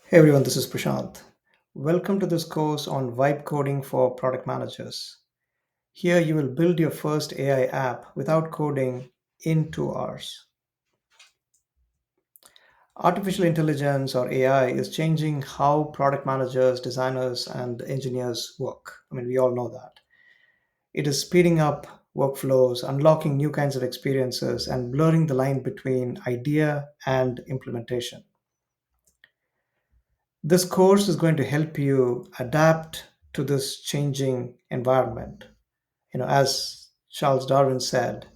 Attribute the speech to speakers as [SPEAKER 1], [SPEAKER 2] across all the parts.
[SPEAKER 1] Hey everyone, this is Prashant. Welcome to this course on vibe coding for product managers. Here you will build your first AI app without coding in 2 hours. Artificial intelligence or AI is changing how product managers, designers, and engineers work. We all know that. It is speeding up workflows, unlocking new kinds of experiences, and blurring the line between idea and implementation. This course is going to help you adapt to this changing environment. As Charles Darwin said,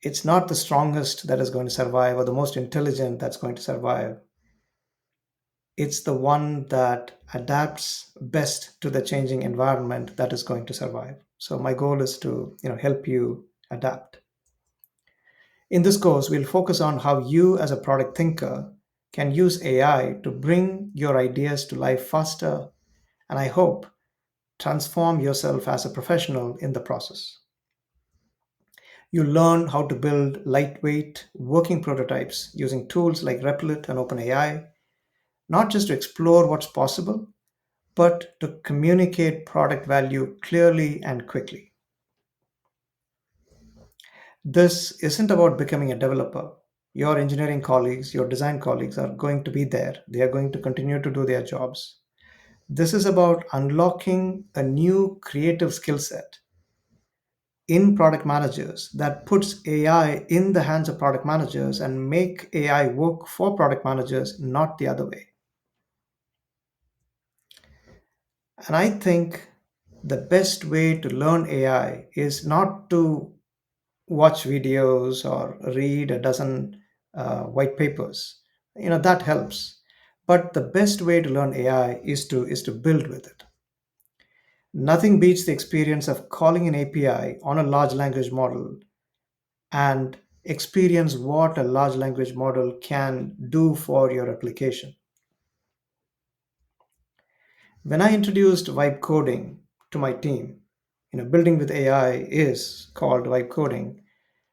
[SPEAKER 1] it's not the strongest that is going to survive or the most intelligent that's going to survive. It's the one that adapts best to the changing environment that is going to survive. So my goal is to, help you adapt. In this course, we'll focus on how you as a product thinker can use AI to bring your ideas to life faster, and I hope transform yourself as a professional in the process. You learn how to build lightweight working prototypes using tools like Replit and OpenAI, not just to explore what's possible, but to communicate product value clearly and quickly. This isn't about becoming a developer. Your engineering colleagues, your design colleagues are going to be there. They are going to continue to do their jobs. This is about unlocking a new creative skill set in product managers that puts AI in the hands of product managers and make AI work for product managers, not the other way. And I think the best way to learn AI is not to watch videos or read a dozen white papers. That helps. But the best way to learn AI is to build with it. Nothing beats the experience of calling an API on a large language model and experience what a large language model can do for your application. When I introduced vibe coding to my team, building with AI is called vibe coding,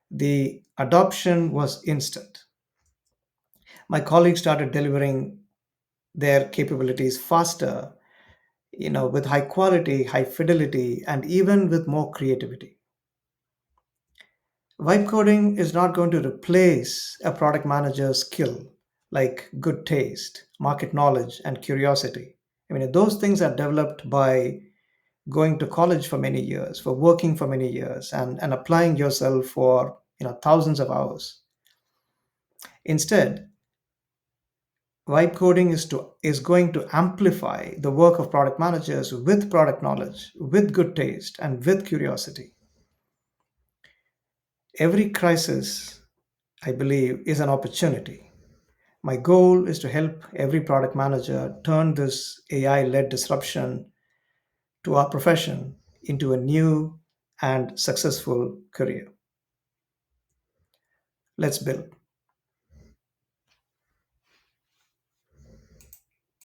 [SPEAKER 1] the adoption was instant. My colleagues started delivering their capabilities faster, with high quality, high fidelity, and even with more creativity. Vibe coding is not going to replace a product manager's skill like good taste, market knowledge, and curiosity. Those things are developed by going to college for many years, for working for many years, and applying yourself for thousands of hours. Instead, vibe coding is going to amplify the work of product managers with product knowledge, with good taste, and with curiosity. Every crisis, I believe, is an opportunity. My goal is to help every product manager turn this AI led disruption to our profession into a new and successful career. Let's build.